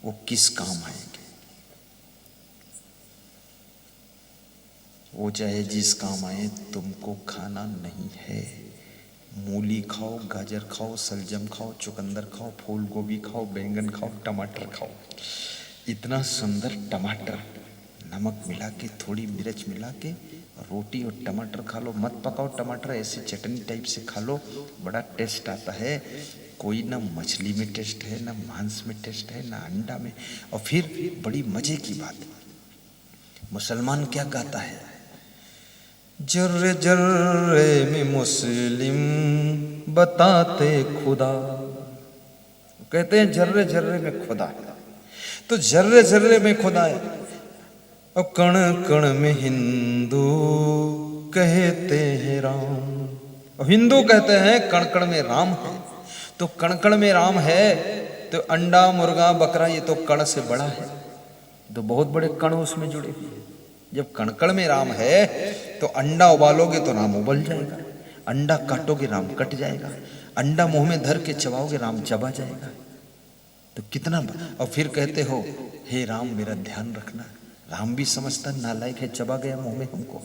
वो किस काम आएंगे? वो चाहे जिस काम आए, तुमको खाना नहीं है। मूली खाओ, गाजर खाओ, सलजम खाओ, चुकंदर खाओ, फूल गोभी खाओ, बैंगन खाओ, टमाटर खाओ। इतना सुंदर टमाटर नमक मिला के, थोड़ी मिर्च मिला के, रोटी और टमाटर खा लो। मत पकाओ टमाटर, ऐसे चटनी टाइप से खा लो, बड़ा टेस्ट आता है। कोई ना मछली में टेस्ट है, ना मांस में टेस्ट है, ना अंडा में। और फिर बड़ी मजे की बात, मुसलमान क्या गाता है? जर्रे जर्रे में मुस्लिम बताते खुदा। कहते हैं जर्रे जर्रे में खुदा है, तो जर्रे जर्रे में खुदा है। और कण कण में हिंदू कहते हैं राम। और हिंदू कहते हैं कण कण में राम है। तो कण कण में राम है, तो अंडा मुर्गा बकरा ये तो कण से बड़ा है, तो बहुत बड़े कण उसमें जुड़े हुए हैं। जब कण कण में राम है, तो अंडा उबालोगे तो राम उबल जाएगा, अंडा काटोगे राम कट जाएगा, अंडा मुंह में धर के चबाओगे राम चबा जाएगा। तो कितना। और फिर कहते हो हे राम मेरा ध्यान रखना। राम भी समझता नालायक है, चबा गया मुंह में हमको।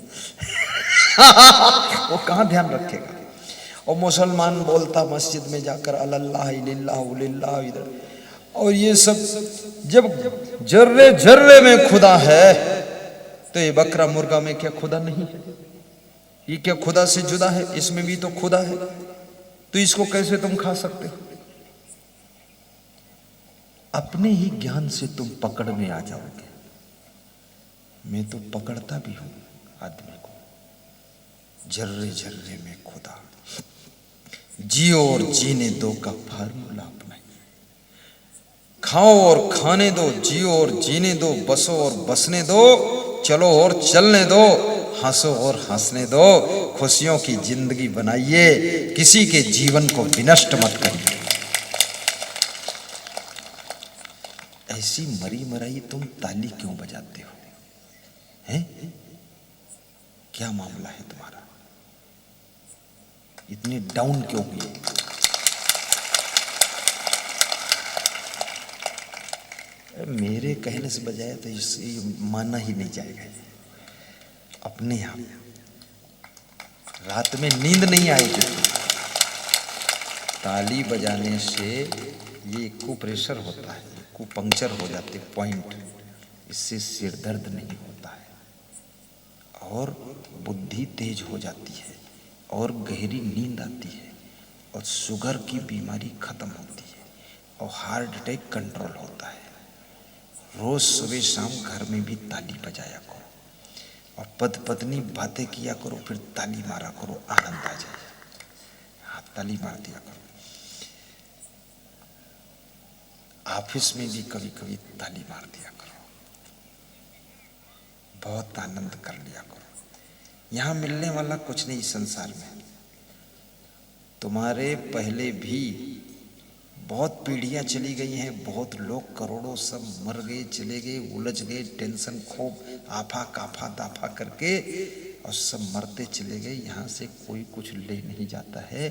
वो कहाँ ध्यान रखेगा? और मुसलमान बोलता मस्जिद में जाकर अल्लाह इल्लल्लाहु लिल्लाहु इधर। और ये सब जब जर्रे जर्रे में खुदा है, तो ये बकरा मुर्गा में क्या खुदा नहीं है? ये क्या खुदा से जुदा है? इसमें भी तो खुदा है। तो इसको कैसे तुम खा सकते हो? अपने ही ज्ञान से तुम पकड़ में आ जाओगे। मैं तो पकड़ता भी हूं आदमी को। जर्रे जर्रे में खुदा, जियो और जीने दो का फार्मूला अपनाइए। खाओ और खाने दो, जियो और जीने दो, बसो और बसने दो, चलो और चलने दो, हंसो और हंसने दो। खुशियों की जिंदगी बनाइए, किसी के जीवन को विनष्ट मत करिए। ऐसी मरी मराई तुम ताली क्यों बजाते हो? हैं? क्या मामला है तुम्हारा? इतने डाउन क्यों हुए? मेरे कहने से बजाय तो इसे माना ही नहीं जाएगा। अपने आप रात में नींद नहीं आएगी। ताली बजाने से ये कुप्रेशर होता है, कुपंक्चर हो जाते पॉइंट। इससे सिर दर्द नहीं होता है और बुद्धि तेज हो जाती है और गहरी नींद आती है और शुगर की बीमारी खत्म होती है और हार्ट अटैक कंट्रोल होता है। रोज सुबह शाम घर में भी ताली बजाया करो और पति पत्नी बातें किया करो, फिर ताली मारा करो, आनंद आ जाए। हाँ, ताली मार दिया करो। ऑफिस में भी कभी कभी ताली मार दिया करो, बहुत आनंद कर लिया करो। यहां मिलने वाला कुछ नहीं संसार में। तुम्हारे पहले भी बहुत पीढ़ियां चली गई हैं, बहुत लोग करोड़ों सब मर गए, चले गए, उलझ गए, टेंशन खूब आफा काफा दाफा करके, और सब मरते चले गए। यहाँ से कोई कुछ ले नहीं जाता है।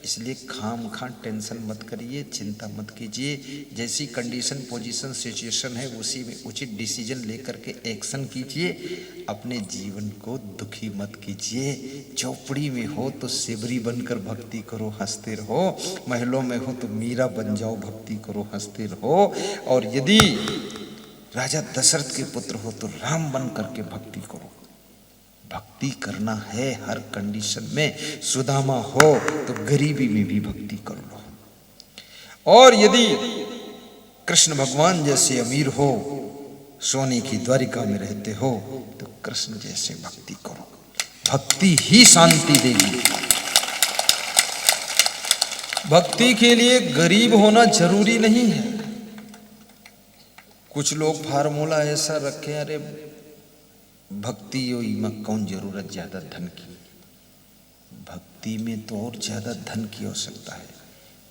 इसलिए खाम खां टेंशन मत करिए, चिंता मत कीजिए। जैसी कंडीशन पोजीशन सिचुएशन है उसी में उचित डिसीजन लेकर के एक्शन कीजिए। अपने जीवन को दुखी मत कीजिए। चौपड़ी में हो तो सिबरी बनकर भक्ति करो, हंसते रहो। महलों में हो तो मीरा बन जाओ, भक्ति करो, हंसते रहो। और यदि राजा दशरथ के पुत्र हो तो राम बन करके भक्ति करो। भक्ति करना है हर कंडीशन में। सुदामा हो तो गरीबी में भी भक्ति कर लो। और यदि कृष्ण भगवान जैसे अमीर हो, सोने की द्वारिका में रहते हो, तो कृष्ण जैसे भक्ति करो। भक्ति ही शांति देगी। भक्ति के लिए गरीब होना जरूरी नहीं है। कुछ लोग फार्मूला ऐसा रखे, अरे भक्ति में कौन जरूरत ज्यादा धन की। भक्ति में तो और ज्यादा धन की आवश्यकता है।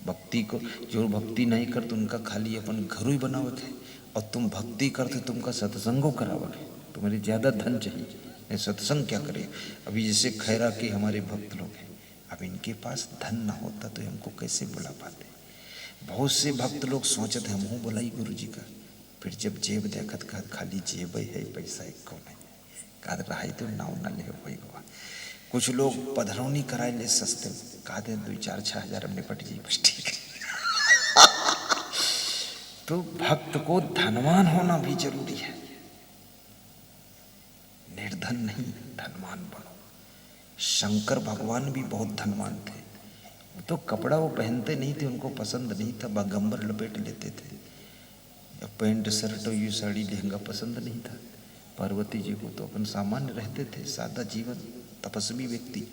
भक्ति को जो भक्ति नहीं करते उनका खाली अपन घर ही बनावत है, और तुम भक्ति करते तुमका सत्संगो करावत है। तुम्हारी ज्यादा धन चाहिए, सत्संग क्या करे। अभी जैसे खैरा के हमारे भक्त लोग हैं, अब इनके पास धन ना होता तो हमको कैसे बुला पाते। बहुत से भक्त लोग सोचते हम बुलाई गुरु जी का, फिर जब जेब देखत कहा खाली जेब है, पैसा एक को नहीं कहा रहा तो नाव न ले वही हुआ। कुछ लोग पधरौनी कराए ले सस्ते कहा दे 2-4-6 हजार में निपट जी बस ठीक है। तो भक्त को धनवान होना भी जरूरी है, निर्धन नहीं धनवान बनो। शंकर भगवान भी बहुत धनवान थे। तो कपड़ा वो पहनते नहीं थे, उनको पसंद नहीं था, बागंबर लपेट लेते थे, या पैंट शर्ट और ये साड़ी लहंगा पसंद नहीं था। पार्वती जी को तो अपन सामान्य रहते थे, सादा जीवन, तपस्वी व्यक्ति,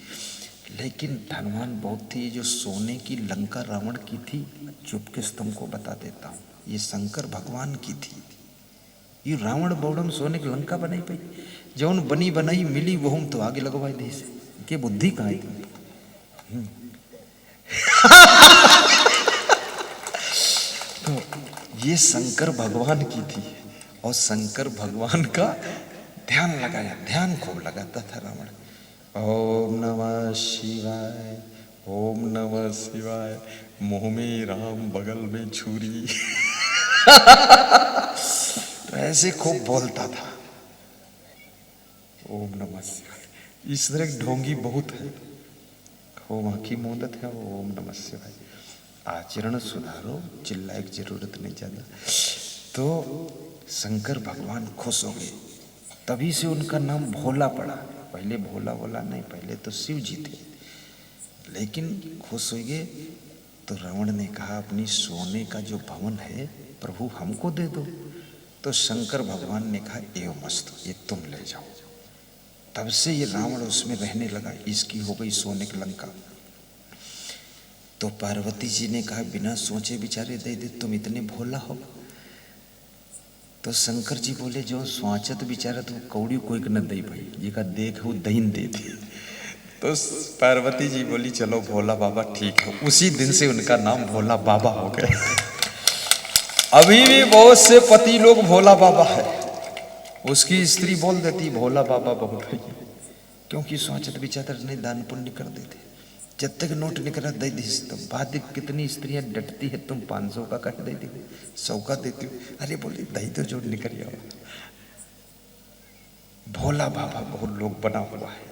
लेकिन धनवान बहुत थी। जो सोने की लंका रावण की थी, चुपके से तुमको बता देता हूँ, ये शंकर भगवान की थी। ये रावण बौड़म सोने की लंका बनाई पाई, जौन बनी बनाई मिली वो हम तो आगे लगवाए दी से के बुद्धि कहाँ है। तो ये शंकर भगवान की थी, और शंकर भगवान का ध्यान लगाया, ध्यान खूब लगाता था रावण। ओम नमः शिवाय, ओम नमः शिवाय, मुंह में राम बगल में छुरी। तो ऐसे खूब बोलता था ओम नमः शिवाय। इस तरह ढोंगी बहुत है, हो आँखी मोदत है ओम नमः शिवाय। आचरण सुधारो, चिल्लाए की जरूरत नहीं ज्यादा। तो शंकर भगवान खुश हो गए, तभी से उनका नाम भोला पड़ा। पहले भोला भोला नहीं, पहले तो शिव जी थे, लेकिन खुश हो गए। तो रावण ने कहा अपनी सोने का जो भवन है प्रभु हमको दे दो। तो शंकर भगवान ने कहा एवं मस्त, ये तुम ले जाओ। तब से ये रावण उसमें रहने लगा, इसकी हो गई सोने की लंका। तो पार्वती जी ने कहा बिना सोचे विचारे दे दे, तुम इतने भोला हो। तो शंकर जी बोले जो स्वाचत विचारा तो कौड़ी कोई न दे भाई, ये का देख वो दहीन दे दी। तो पार्वती जी बोली चलो भोला बाबा ठीक है। उसी दिन से उनका नाम भोला बाबा हो गया। अभी भी बहुत से पति लोग भोला बाबा है, उसकी स्त्री बोल देती भोला बाबा बहुत है, क्योंकि स्वाचत विचार नहीं दान पुण्य कर देते। जब तक नोट निकला दे दी, तो बाद कितनी स्त्रियां डटती है, तुम 500 का कह दे दी, 100 का देती हो, अरे बोले दही तो जोड़ निकल जाओ। भोला बाबा बहुत लोग बना हुआ है,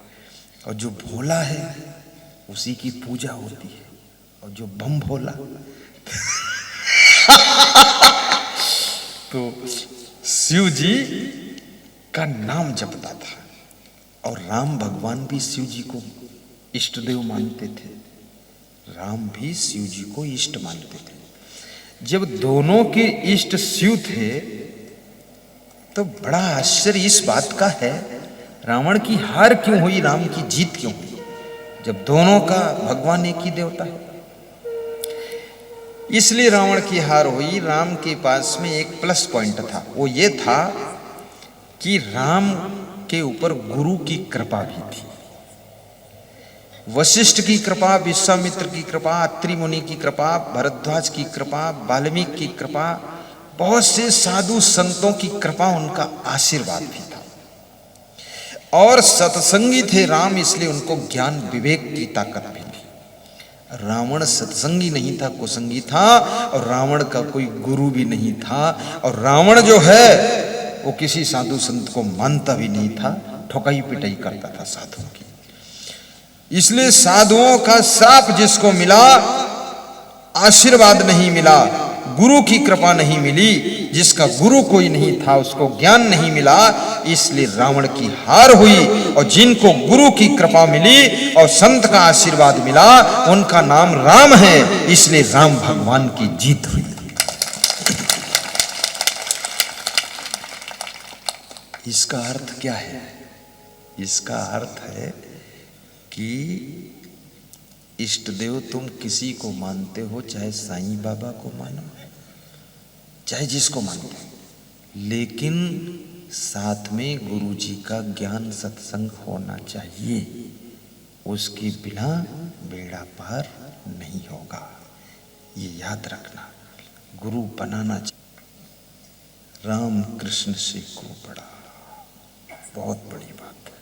और जो भोला है उसी की पूजा होती है, और जो बम भोला तो शिव जी का नाम जपता था। और राम भगवान भी शिव जी को इष्ट देव मानते थे, राम भी शिव जी को इष्ट मानते थे। जब दोनों के इष्ट शिव थे तो बड़ा आश्चर्य इस बात का है, रावण की हार क्यों हुई, राम की जीत क्यों हुई, जब दोनों का भगवान एक ही देवता है। इसलिए रावण की हार हुई। राम के पास में एक प्लस पॉइंट था, वो ये था कि राम के ऊपर गुरु की कृपा भी थी। वशिष्ठ की कृपा, विश्वामित्र की कृपा, अत्रि मुनि की कृपा, भरद्वाज की कृपा, वाल्मीकि की कृपा, बहुत से साधु संतों की कृपा, उनका आशीर्वाद भी था। और सत्संगी थे राम, इसलिए उनको ज्ञान विवेक की ताकत भी थी। रावण सत्संगी नहीं था, कुसंगी था, और रावण का कोई गुरु भी नहीं था। और रावण जो है वो किसी साधु संत को मानता भी नहीं था, ठोकाई पिटाई करता था साधुओं की। इसलिए साधुओं का श्राप जिसको मिला, आशीर्वाद नहीं मिला, गुरु की कृपा नहीं मिली, जिसका गुरु कोई नहीं था उसको ज्ञान नहीं मिला, इसलिए रावण की हार हुई। और जिनको गुरु की कृपा मिली और संत का आशीर्वाद मिला, उनका नाम राम है, इसलिए राम भगवान की जीत हुई। इसका अर्थ क्या है? इसका अर्थ है कि इष्ट देव तुम किसी को मानते हो, चाहे साईं बाबा को मानो, चाहे जिसको मानते हो, लेकिन साथ में गुरु जी का ज्ञान सत्संग होना चाहिए, उसके बिना बेड़ा पार नहीं होगा। ये याद रखना, गुरु बनाना चाहिए। राम कृष्ण से को बड़ा, बहुत बड़ी बात है।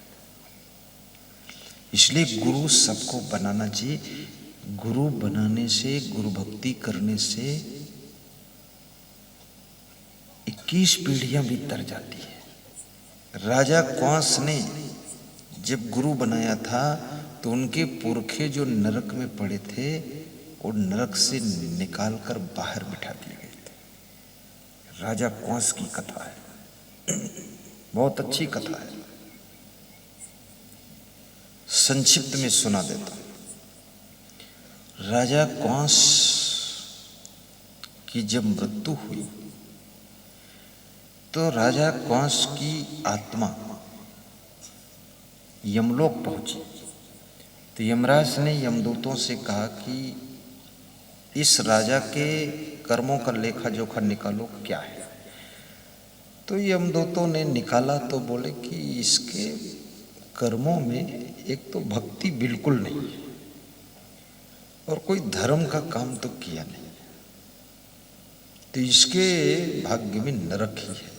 इसलिए गुरु सबको बनाना चाहिए। गुरु बनाने से, गुरु भक्ति करने से एक 21 पीढ़ियां भी तर जाती है। राजा कंस ने जब गुरु बनाया था तो उनके पुरखे जो नरक में पड़े थे वो नरक से निकालकर बाहर बिठा दिए गए थे। राजा कंस की कथा है, बहुत अच्छी कथा है, संक्षिप्त में सुना देता हूं। राजा कंस की जब मृत्यु हुई तो राजा कंस की आत्मा यमलोक पहुंची। तो यमराज ने यमदूतों से कहा कि इस राजा के कर्मों का लेखा जोखा निकालो, क्या है। तो यमदूतों ने निकाला तो बोले कि इसके कर्मों में एक तो भक्ति बिल्कुल नहीं है और कोई धर्म का काम तो किया नहीं, तो इसके भाग्य में नरक ही है।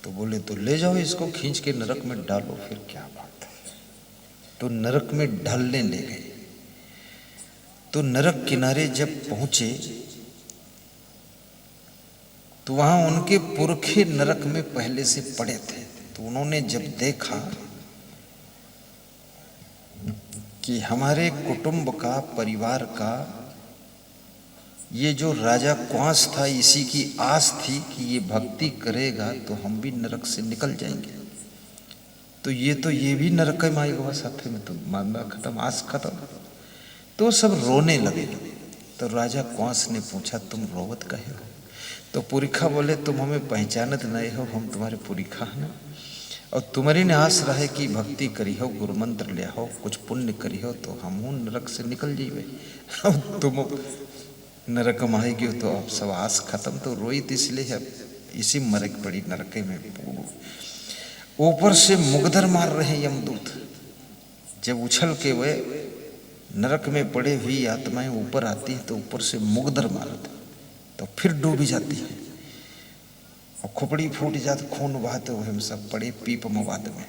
तो बोले तो ले जाओ इसको खींच के नरक में डालो, फिर क्या बात है। तो नरक में डालने ले गए। तो नरक किनारे जब पहुंचे तो वहां उनके पुरखे नरक में पहले से पड़े थे। तो उन्होंने जब देखा कि हमारे कुटुंब का, परिवार का ये जो राजा कंस था, इसी की आस थी कि ये भक्ति करेगा तो हम भी नरक से निकल जाएंगे, तो ये भी नरक में आएगा, साथ में तो मामला खत्म, आस खत्म। तो सब रोने लगे। तो राजा कंस ने पूछा तुम रोवत कहे हो? तो पुरखा बोले तुम हमें पहचानत नहीं हो, हम तुम्हारे पुरखा हैं और तुम्हारी ने आस रहे कि भक्ति करी हो, गुरु मंत्र ले हो, कुछ पुण्य करी हो तो हम नरक से निकल जाइए। अब तुम नरक में आएगी तो अब सब आस खत्म। तो रोई तो इसलिए है, इसी मरक पड़ी नरक में। ऊपर से मुगदर मार रहे यमदूत। जब उछल के वे नरक में पड़े हुई आत्माएं ऊपर आती है तो ऊपर से मुगदर मारते तो फिर डूबी जाती है और खोपड़ी फूट जाती, खून बहाते हुए हम सब पड़े पीप मवाद में।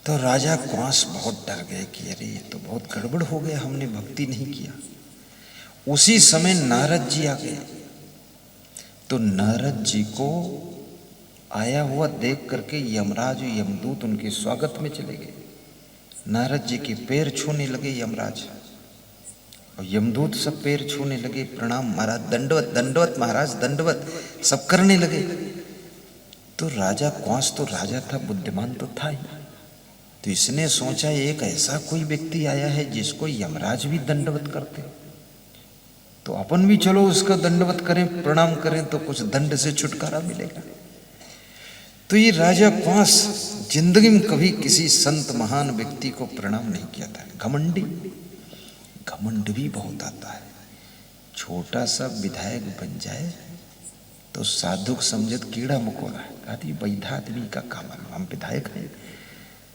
तो राजा कंस बहुत डर गए कि अरे ये तो बहुत गड़बड़ हो गया, हमने भक्ति नहीं किया। उसी समय नारद जी आ गए। तो नारद जी को आया हुआ देख करके यमराज यमदूत उनके स्वागत में चले गए। नारद जी के पैर छूने लगे यमराज और यमदूत सब पैर छूने लगे, प्रणाम महाराज, दंडवत दंडवत महाराज दंडवत, सब करने लगे। तो राजा कंस तो राजा था, बुद्धिमान तो था ही। तो इसने सोचा एक ऐसा कोई व्यक्ति आया है जिसको यमराज भी दंडवत करते, तो अपन भी चलो उसका दंडवत करें, प्रणाम करें तो कुछ दंड से छुटकारा मिलेगा। तो ये राजा कंस जिंदगी में कभी किसी संत महान व्यक्ति को प्रणाम नहीं किया था। घमंडी, घमंड भी बहुत आता है। छोटा सा विधायक बन जाए तो साधुक समझत कीड़ा मकोड़ा है, आदि वैधा आदमी का काम है, हम विधायक हैं।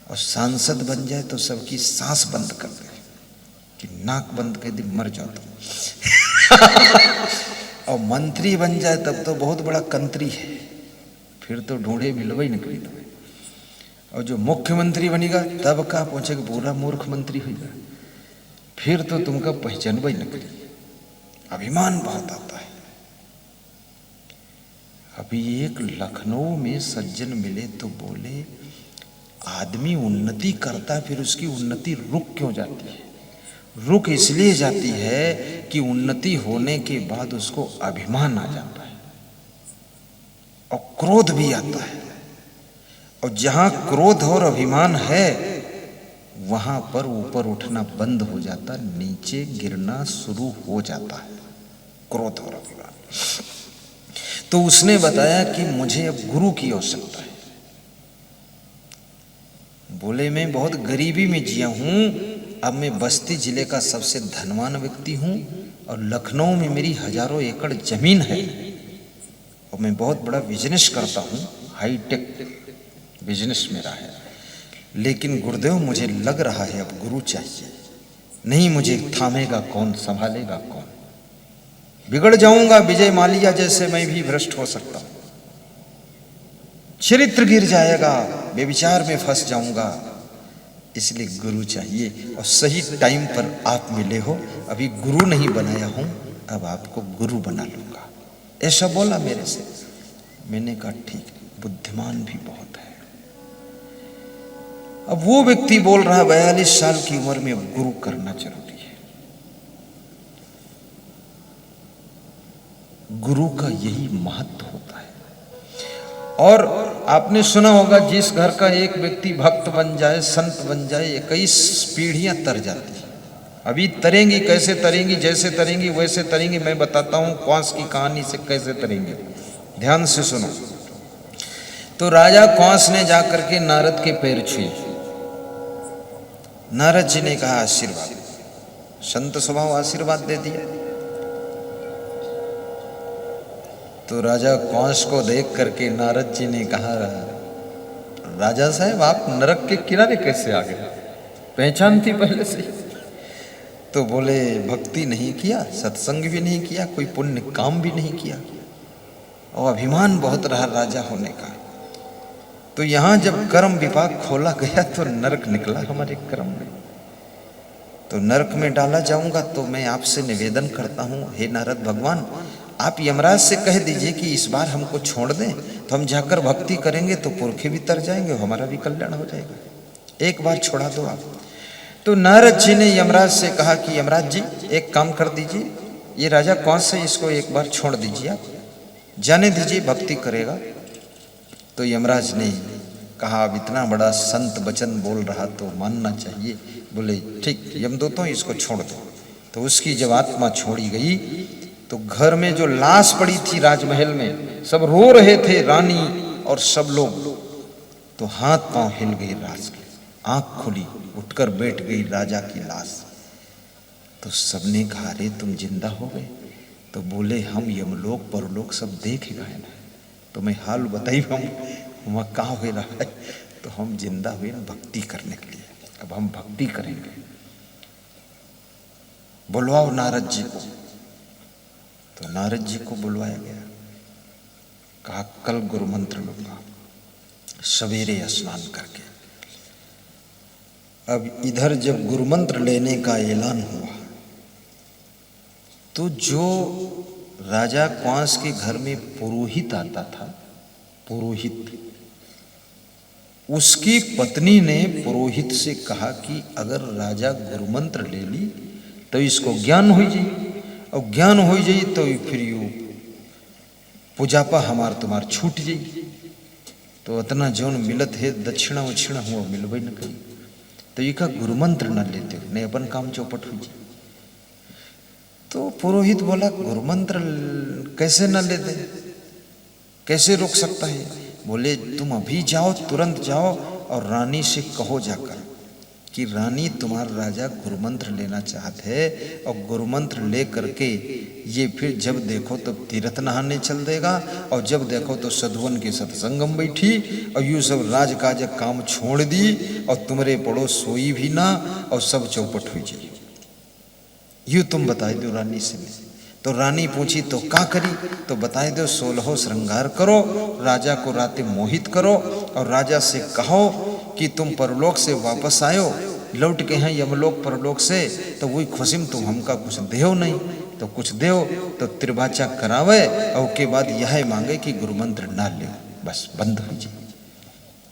और सांसद बन जाए तो सबकी सांस बंद कर दे कि नाक बंद कर दे मर जाओ तुम। और मंत्री बन जाए तब तो बहुत बड़ा कंत्री है, फिर तो ढूंढे मिलवा ही निकली तुम्हें। और जो मुख्यमंत्री बनेगा तब कहा पहुंचेगा पूरा मूर्ख मंत्री हो जाए, फिर तो तुमका पहचानवा ही निकली। अभिमान बहुत आता है। अभी एक लखनऊ में सज्जन मिले तो बोले आदमी उन्नति करता फिर उसकी उन्नति रुक क्यों जाती है? रुक इसलिए जाती है कि उन्नति होने के बाद उसको अभिमान आ जाता है और क्रोध भी आता है। और जहां क्रोध और अभिमान है वहां पर ऊपर उठना बंद हो जाता, नीचे गिरना शुरू हो जाता है, क्रोध और अभिमान। तो उसने बताया कि मुझे अब गुरु की आवश्यकता है। बोले मैं बहुत गरीबी में जिया हूं, अब मैं बस्ती जिले का सबसे धनवान व्यक्ति हूं और लखनऊ में मेरी हजारों एकड़ जमीन है और मैं बहुत बड़ा बिजनेस करता हूं, हाईटेक बिजनेस मेरा है। लेकिन गुरुदेव मुझे लग रहा है अब गुरु चाहिए, नहीं मुझे थामेगा कौन, संभालेगा कौन, बिगड़ जाऊंगा विजय माल्या जैसे मैं भी भ्रष्ट हो सकता हूं, चरित्र गिर जाएगा, बेविचार में फंस जाऊंगा, इसलिए गुरु चाहिए। और सही टाइम पर आप मिले हो, अभी गुरु नहीं बनाया हूं, अब आपको गुरु बना लूंगा। ऐसा बोला मेरे से। मैंने कहा ठीक, बुद्धिमान भी बहुत है। अब वो व्यक्ति बोल रहा 42 साल की उम्र में अब गुरु करना जरूरी है। गुरु का यही महत्व होता है। और आपने सुना होगा, जिस घर का एक व्यक्ति भक्त बन जाए, संत बन जाए, 21 पीढ़ियां तर जाती है। अभी तरेंगी, कैसे तरेंगी, जैसे तरेंगी वैसे तरेंगी। मैं बताता हूं कौस की कहानी से कैसे तरेंगे, ध्यान से सुनो। तो राजा कौस ने जाकर के नारद के पैर छुए। नारद जी ने कहा आशीर्वाद, संत स्वभाव आशीर्वाद दे दिया। तो राजा कौश को देख करके नारद जी ने कहा, राजा साहब आप नरक के किनारे कैसे आ गए, पहचान थी पहले से? तो बोले भक्ति नहीं किया, सत्संग भी नहीं किया, कोई पुण्य काम भी नहीं किया, और अभिमान बहुत रहा राजा होने का। तो यहां जब कर्म विपाक खोला गया तो नरक निकला हमारे कर्म में। तो नरक में डाला जाऊंगा, तो मैं आपसे निवेदन करता हूं, हे नारद भगवान, आप यमराज से कह दीजिए कि इस बार हमको छोड़ दें, तो हम जाकर भक्ति करेंगे तो पुरखे भी तर जाएंगे, हमारा भी कल्याण हो जाएगा, एक बार छोड़ा दो आप। तो नारद जी ने यमराज से कहा कि यमराज जी एक काम कर दीजिए, ये राजा कौन से, इसको एक बार छोड़ दीजिए, आप जाने दीजिए, भक्ति करेगा। तो यमराज ने कहा, अब इतना बड़ा संत वचन बोल रहा तो मानना चाहिए। बोले ठीक, यमदूतों इसको छोड़ दो। तो उसकी जब आत्मा छोड़ी गई तो घर में जो लाश पड़ी थी राजमहल में, सब रो रहे थे, रानी और सब लोग। तो हाथ पांव हिल गए राज के, आंख खुली, उठकर बैठ गई राजा की लाश। तो सबने कहा, रे तुम जिंदा हो गए? तो बोले हम यमलोक परलोक सब देख गए ना, तुम्हें हाल बताई हम वहां कहाँ हो रहा है। तो हम जिंदा हुए ना भक्ति करने के लिए, अब हम भक्ति करेंगे, बुलवाओ नारद जी को। तो नारद जी को बुलवाया गया, कहा कल गुरु मंत्र लूंगा सवेरे स्नान करके। अब इधर जब गुरु मंत्र लेने का ऐलान हुआ तो जो राजा क्वांस के घर में पुरोहित आता था, पुरोहित, उसकी पत्नी ने पुरोहित से कहा कि अगर राजा गुरु मंत्र ले ली तो इसको ज्ञान हो जाए, और ज्ञान हो जाए तो फिर यू पूजापा हमार तुम्हार छूट जाई। तो इतना जौन मिलत है दक्षिणा उछिणा हुआ मिलबे न कही। तो ये का गुरु मंत्र न लेते नहीं, अपन काम चौपट हो जाए। तो पुरोहित बोला गुरु मंत्र कैसे न ले दे, कैसे रोक सकता है? बोले तुम अभी जाओ, तुरंत जाओ और रानी से कहो जाकर कि रानी तुम्हारा राजा गुरु मंत्र लेना चाहते हैं, और गुरु मंत्र ले करके ये फिर जब देखो तो तीर्थ नहाने चल देगा, और जब देखो तो सधुवन के सत्संगम बैठी, और यूँ सब राजकाज काम छोड़ दी, और तुम्हारे पड़ोस सोई भी ना, और सब चौपट हुई जाइए। यूँ तुम बताए दो रानी से। तो रानी पूछी तो क्या करी? तो बताए दो 16 श्रृंगार करो, राजा को रातें मोहित करो, और राजा से कहो कि तुम परलोक से वापस आयो, लौट के हैं यमलोक परलोक से, तो वही खुशी में तुम हमका कुछ देहो नहीं, तो कुछ देहो तो त्रिभाचा करावे, और के बाद यह मांगे कि गुरु मंत्र ना ले, बस बंद हो जाए।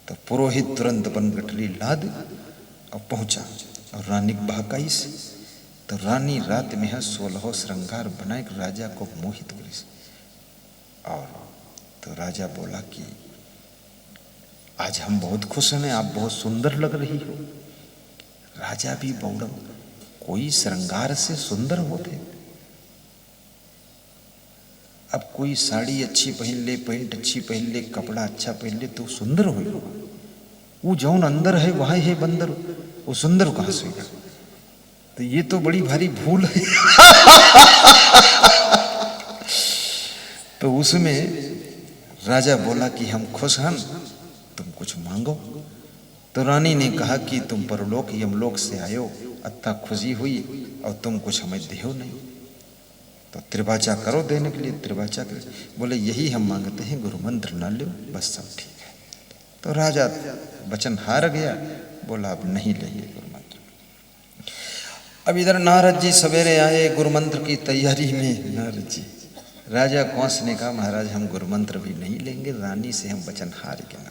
तो पुरोहित तुरंत अपन गठरी लाद और पहुंचा, और रानी बहकाई से। तो रानी रात में है 16 श्रृंगार बनाए राजा को मोहित करी। और तो राजा बोला कि आज हम बहुत खुश हैं, आप बहुत सुंदर लग रही हो। राजा भी बौड़ा, कोई श्रृंगार से सुंदर होते? अब कोई साड़ी अच्छी पहन ले, पैंट अच्छी पहन ले, कपड़ा अच्छा पहन ले तो सुंदर हो। वो जौन अंदर है वह है बंदर, वो सुंदर कहां से होगा? तो ये तो बड़ी भारी भूल है। तो उसमें राजा बोला कि हम खुश हैं, तुम कुछ मांगो। तो रानी ने कहा कि तुम परलोक यमलोक से आयो, अत्ता खुशी हुई, और तुम कुछ हमें देहो नहीं, तो त्रिभाचा करो देने के लिए। त्रिभाचा करो, बोले यही हम मांगते हैं, गुरु मंत्र ना लो, बस सब ठीक है। तो राजा वचन हार गया, बोला अब नहीं लेंगे गुरु मंत्र। अब इधर नारद जी सवेरे आए गुरु मंत्र की तैयारी में। नारद जी राजा कंस ने कहा महाराज हम गुरुमंत्र भी नहीं लेंगे, रानी से हम वचन हार गए।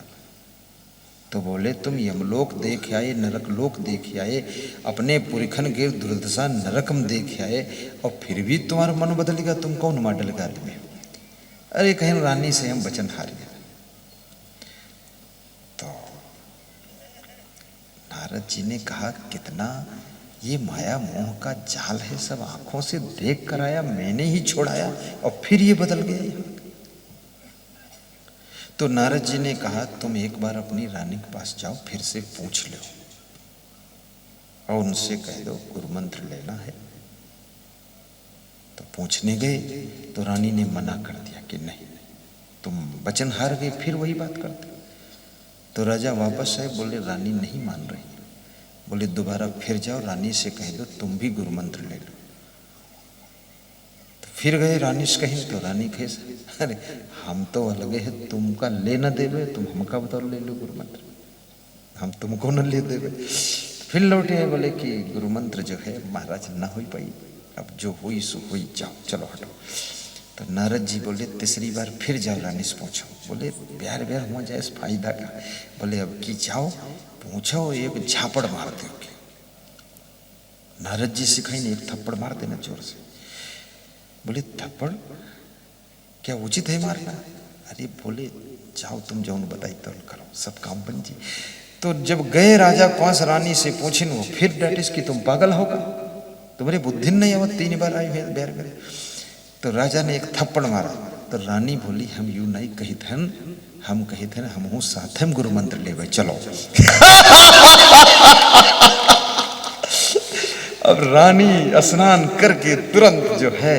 तो बोले तुम यमलोक देख आए, नरक लोक देख आए, अपने पुरखन गिर दुर्दशा नरकम देख आए, और फिर भी तुम्हारा मन बदलेगा, तुम कौन मॉडल का आदमी? अरे कहीं रानी से हम वचन हार गए। तो नारद जी ने कहा कितना ये माया मोह का जाल है, सब आंखों से देख कर आया, मैंने ही छोड़ाया और फिर ये बदल गया। तो नारद जी ने कहा तुम एक बार अपनी रानी के पास जाओ, फिर से पूछ लो और उनसे कह दो गुरुमंत्र लेना है। तो पूछने गए तो रानी ने मना कर दिया कि नहीं, तुम वचन हार गए, फिर वही बात करते। तो राजा वापस आए, बोले रानी नहीं मान रही। बोले दोबारा फिर जाओ, रानी से कह दो तुम भी गुरुमंत्र ले लो। तो फिर गए रानी से कहीं, तो रानी कहे अरे हम तो अलगे है, तुमका ले न देवे, तुम हमका बताओ ले लो गुरुमंत्र, हम तुमको न ले देवे। फिर लौटे आए, बोले कि गुरुमंत्र जो है महाराज ना हो पाई, अब जो हुई सो हुई, जाओ चलो हटो। तो नारद जी बोले तीसरी बार फिर जाओ रानी से पूछो। बोले प्यार ब्यार हुआ जाए फायदा का। बोले अब की जाओ पूछो, एक झापड़ मार दो। नारद जी सिखाई ने एक थप्पड़ मार देना जोर से। बोले थप्पड़ क्या उचित है मारना? अरे बोले जाओ तुम जो बताई तो करो, सब काम बन जी। तो जब गए राजा कंस रानी से पूछिन, वो फिर डाटिस कि तुम पागल होगा, तुम्हारी बुद्धि नहीं आवत, 3 बार आई बैर करे। तो राजा ने एक थप्पड़ मारा। तो रानी बोली हम यू नहीं कही थन, हम कही थे हम हूँ साथ हम गुरु मंत्र ले भाई चलो। अब रानी स्नान करके तुरंत जो है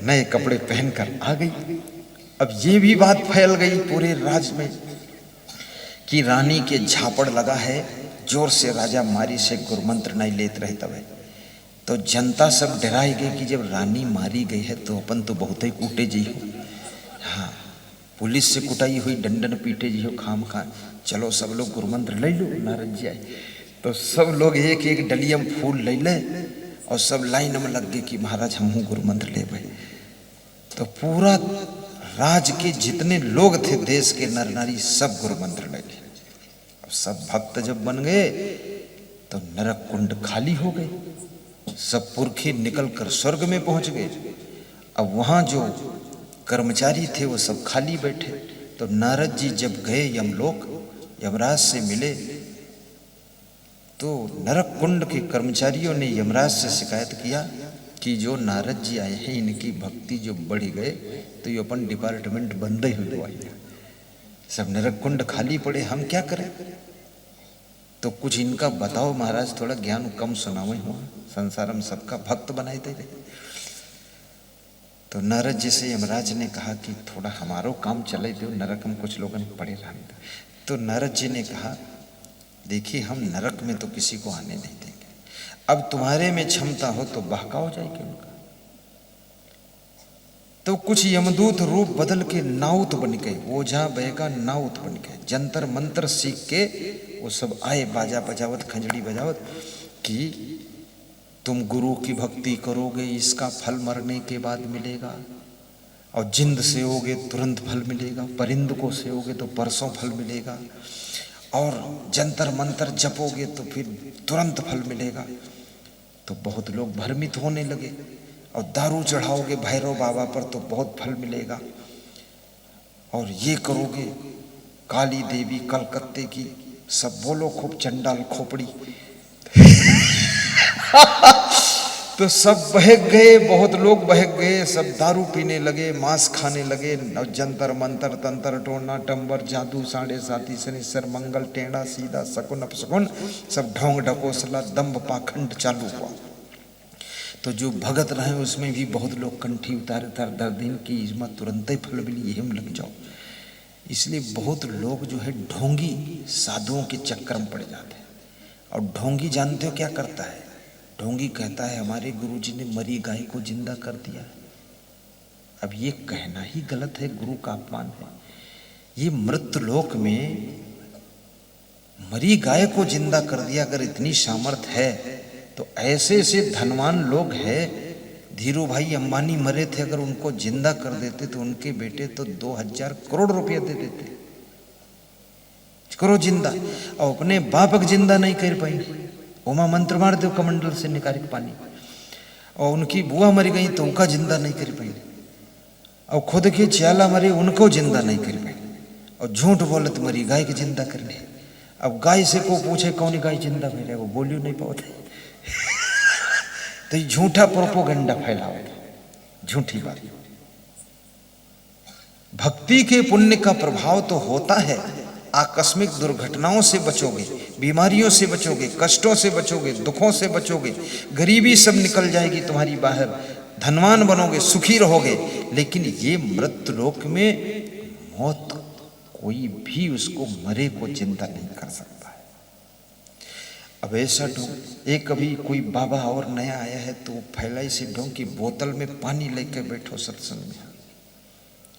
नए कपड़े पहनकर आ गई। अब ये भी बात फैल गई पूरे राज में कि रानी के झापड़ लगा है, जोर से राजा मारी से गुरुमंत्र नहीं लेते रहे। तब तो जनता सब डराई गई कि जब रानी मारी गई है तो अपन तो बहुत ही कूटे जी हो, हाँ पुलिस से कुटाई हुई डंडन पीटे जी हो खाम खा, चलो सब लोग गुरुमंत्र ले लो। नारद जी आए तो सब लोग एक एक डलियम फूल ले ले और सब लाइन में लग गए कि महाराज हम हूँ गुरुमंत्र ले भाई। तो पूरा राज के जितने लोग थे देश के नर नारी सब गुरुमंत्र ले लिए। अब सब भक्त जब बन गए तो नरक कुंड खाली हो गए, सब पुरखे निकल कर स्वर्ग में पहुंच गए। अब वहां जो कर्मचारी थे वो सब खाली बैठे। तो नारद जी जब गए यमलोक, यमराज से मिले तो नरक कुंड के कर्मचारियों ने यमराज से शिकायत किया कि जो नारद जी आए हैं इनकी भक्ति जो बढ़ गए तो ये अपन डिपार्टमेंट बंद ही हुआ है, सब नरक कुंड खाली पड़े, हम क्या करें? तो कुछ इनका बताओ महाराज, थोड़ा ज्ञान कम सुनावे हुआ, संसार में सबका भक्त बनाए दे रहे। तो नारद जी से यमराज ने कहा कि थोड़ा हमारो काम चले दो, नरक में कुछ लोगन पड़े रहने दो। तो नारद जी ने कहा देखिए हम नरक में तो किसी को आने नहीं देंगे, अब तुम्हारे में क्षमता हो तो बहकाओ जाएगी उनका। तो कुछ यमदूत रूप बदल के नाउत बन गए, ओझा बहका नाउत बन गए, जंतर मंत्र सीख के वो सब आए बाजा बजावत खंजड़ी बजावत कि तुम गुरु की भक्ति करोगे इसका फल मरने के बाद मिलेगा, और जिंद सेओगे तुरंत फल मिलेगा, परिंद को सेओगे तो परसों फल मिलेगा, और जंतर मंत्र जपोगे तो फिर तुरंत फल मिलेगा। तो बहुत लोग भ्रमित होने लगे, और दारू चढ़ाओगे भैरव बाबा पर तो बहुत फल मिलेगा, और ये करोगे काली देवी कलकत्ते की, सब बोलो खूब चंडाल खोपड़ी। तो सब बहक गए, बहुत लोग बहक गए, सब दारू पीने लगे, मांस खाने लगे, जंतर मंतर तंत्र टोना टंबर जादू साढ़े साथी शनिश्चर मंगल टेढ़ा सीधा शकुन अपशकुन सब ढोंग ढकोसला दंभ पाखंड चालू हुआ। तो जो भगत रहे उसमें भी बहुत लोग कंठी उतारे तार दर्दीन की इसमें तुरंत ही फल मिली, यही में लग जाओ। इसलिए बहुत लोग जो है ढोंगी साधुओं के चक्कर में पड़ जाते हैं। और ढोंगी जानते हो क्या करता है? ढोंगी कहता है हमारे गुरुजी ने मरी गाय को जिंदा कर दिया। अब ये कहना ही गलत है, गुरु का अपमान है। ये मृत लोक में मरी गाय को जिंदा कर दिया, अगर इतनी सामर्थ है तो ऐसे ऐसे धनवान लोग हैं धीरू भाई अंबानी मरे थे, अगर उनको जिंदा कर देते तो उनके बेटे तो 2000 करोड़ रुपया दे देते, करो जिंदा। और अपने बापक जिंदा नहीं कर पाई, उमा मंत्र मार दो कमंडल से निकाल पानी। और उनकी बुआ मरी गई तो उनका जिंदा नहीं कर पाई, और खुद के च्याला मरे उनको जिंदा नहीं कर पाई, और झूठ बोलत मरी गाय के जिंदा करने। अब गाय से को पूछे कौन गाय जिंदा फैले, वो बोलियो नहीं पाते। तो ये झूठा प्रोपोगंडा फैलाओ, झूठी बात। भक्ति के पुण्य का प्रभाव तो होता है, आकस्मिक दुर्घटनाओं से बचोगे, बीमारियों से बचोगे, कष्टों से बचोगे, दुखों से बचोगे, गरीबी सब निकल जाएगी तुम्हारी बाहर, धनवान बनोगे, सुखी रहोगे। लेकिन ये मृत्यु लोक में मौत, कोई भी उसको मरे को जिंदा नहीं कर सकता है। अब ऐसा ढूंढ, एक अभी कोई बाबा और नया आया है तो फैलाई से ढूंढ की बोतल में पानी लेकर बैठो सत्संग में,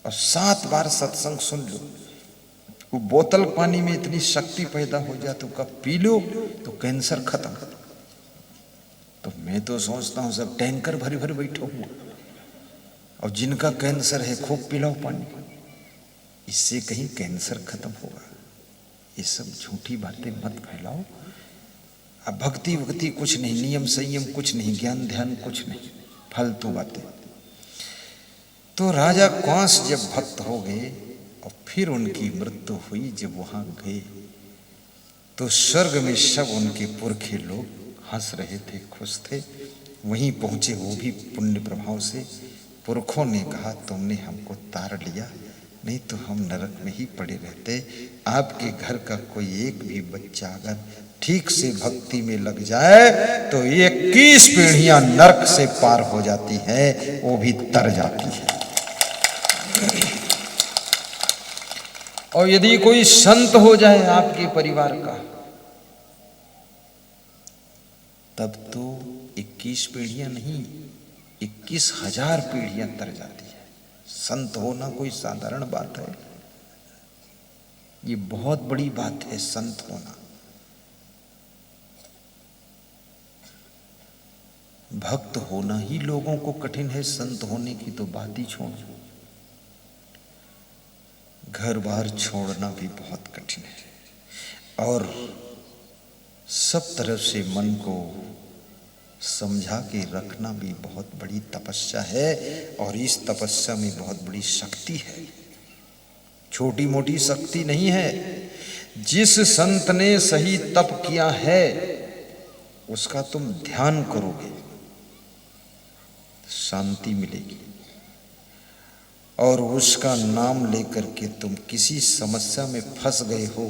और 7 बार सत्संग सुन लो। वो बोतल पानी में इतनी शक्ति पैदा हो जाए तो कब पी लो तो कैंसर खत्म। तो मैं तो सोचता हूं सब टैंकर भरे भरे बैठो हूं, और जिनका कैंसर है खूब पिलाओ पानी, इससे कहीं कैंसर खत्म होगा। ये सब झूठी बातें मत फैलाओ। अब भक्ति भक्ति कुछ नहीं, नियम संयम कुछ नहीं, ज्ञान ध्यान कुछ नहीं, फालतू बातें। तो राजा कंस जब भक्त हो गए और फिर उनकी मृत्यु हुई, जब वहां गए तो स्वर्ग में सब उनके पुरखे लोग हंस रहे थे, खुश थे। वहीं पहुंचे वो भी पुण्य प्रभाव से। पुरखों ने कहा तुमने हमको तार लिया, नहीं तो हम नरक में ही पड़े रहते। आपके घर का कोई एक भी बच्चा अगर ठीक से भक्ति में लग जाए तो 21 पीढ़ियां नरक से पार हो जाती है, वो भी तर जाती है। और यदि कोई संत हो जाए आपके परिवार का, तब तो 21 पीढ़ियां नहीं, 21,000 पीढ़ियां तर जाती है। संत होना कोई साधारण बात है, ये बहुत बड़ी बात है संत होना। भक्त होना ही लोगों को कठिन है, संत होने की तो बात ही छोड़ो। घर बार छोड़ना भी बहुत कठिन है, और सब तरफ से मन को समझा के रखना भी बहुत बड़ी तपस्या है, और इस तपस्या में बहुत बड़ी शक्ति है, छोटी मोटी शक्ति नहीं है। जिस संत ने सही तप किया है उसका तुम ध्यान करोगे, शांति मिलेगी, और उसका नाम लेकर के तुम किसी समस्या में फंस गए हो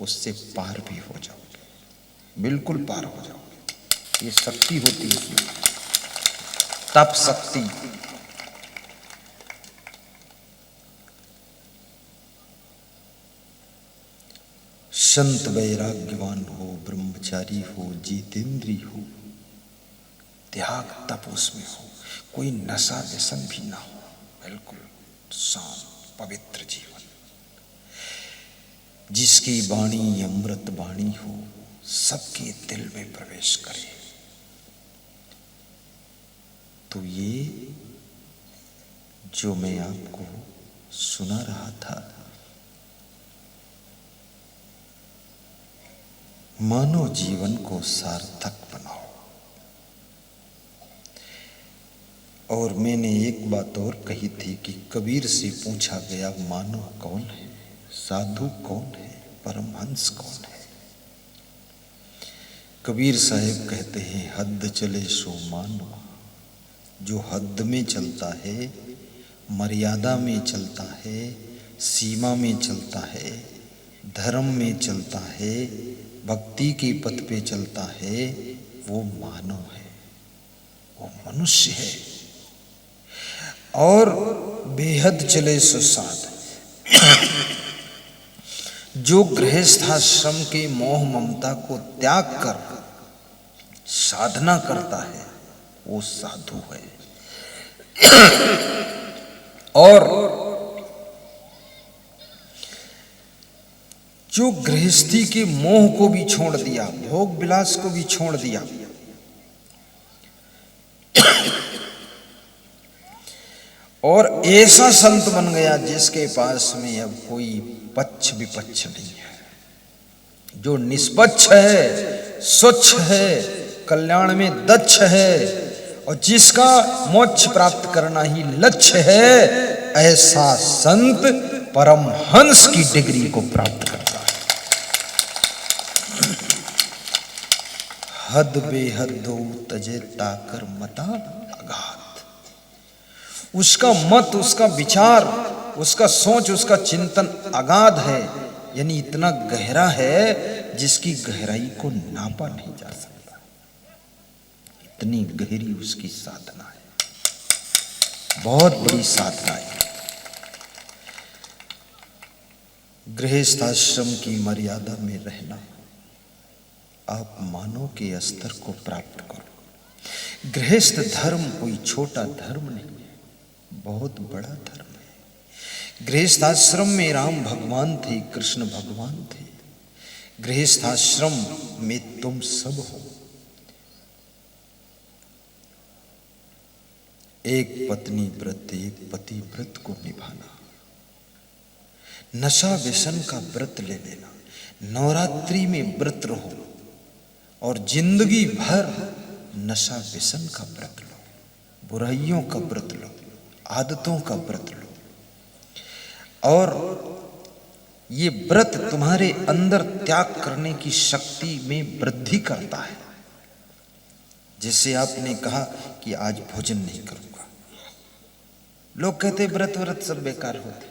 उससे पार भी हो जाओगे, बिल्कुल पार हो जाओगे। ये शक्ति होती है, तप शक्ति। संत वैराग्यवान हो, ब्रह्मचारी हो, जितेंद्री हो, त्याग तप उसमें हो, कोई नशा व्यसन भी ना हो, बिल्कुल शांत पवित्र जीवन। जिसकी वाणी अमृत वाणी हो, सबके दिल में प्रवेश करे। तो ये जो मैं आपको सुना रहा था, मानव जीवन को सार्थक बनाओ। और मैंने एक बात और कही थी कि कबीर से पूछा गया मानव कौन है, साधु कौन है, परमहंस कौन है। कबीर साहब कहते हैं हद चले सो मानव, जो हद में चलता है, मर्यादा में चलता है, सीमा में चलता है, धर्म में चलता है, भक्ति के पथ पे चलता है, वो मानव है, वो मनुष्य है। और बेहद चले सो साध, जो गृहस्थाश्रम के मोह ममता को त्याग कर साधना करता है वो साधु है। और जो गृहस्थी के मोह को भी छोड़ दिया, भोग विलास को भी छोड़ दिया, और ऐसा संत बन गया जिसके पास में अब कोई पक्ष विपक्ष नहीं है, जो निष्पक्ष है, स्वच्छ है, कल्याण में दक्ष है और जिसका मोक्ष प्राप्त करना ही लक्ष्य है, ऐसा संत परमहंस की डिग्री को प्राप्त करता है। हद बेहद दो तजे ताकर मता अगाध। उसका मत, उसका विचार, उसका सोच, उसका चिंतन अगाध है, यानी इतना गहरा है जिसकी गहराई को नापा नहीं जा सकता। इतनी गहरी उसकी साधना है, बहुत बड़ी साधना है। गृहस्थ आश्रम की मर्यादा में रहना, आप मानव के स्तर को प्राप्त करो। गृहस्थ धर्म कोई छोटा धर्म नहीं है, बहुत बड़ा धर्म है। गृहस्थ आश्रम में राम भगवान थे, कृष्ण भगवान थे। गृहस्थ आश्रम में तुम सब हो। एक पत्नी व्रत, एक पति व्रत को निभाना, नशा व्यसन का व्रत ले लेना, नवरात्रि में व्रत रहो और जिंदगी भर नशा व्यसन का व्रत लो, बुराइयों का व्रत लो, आदतों का व्रत लो। और ये व्रत तुम्हारे अंदर त्याग करने की शक्ति में वृद्धि करता है। जैसे आपने कहा कि आज भोजन नहीं करूंगा, लोग कहते व्रत व्रत सब बेकार होते,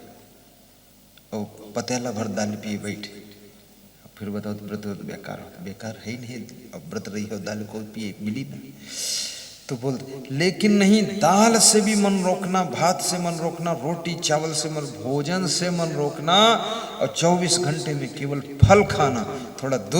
और पतेला भर दाल पिए बैठे, फिर बताओ तो व्रत व्रत बेकार होता। बेकार है ही नहीं, अब व्रत रही हो दाल को पिए मिली ना, तो बोलते। लेकिन नहीं, दाल से भी मन रोकना, भात से मन रोकना, रोटी चावल से मन, भोजन से मन रोकना, और 24 घंटे में केवल फल खाना, थोड़ा दूध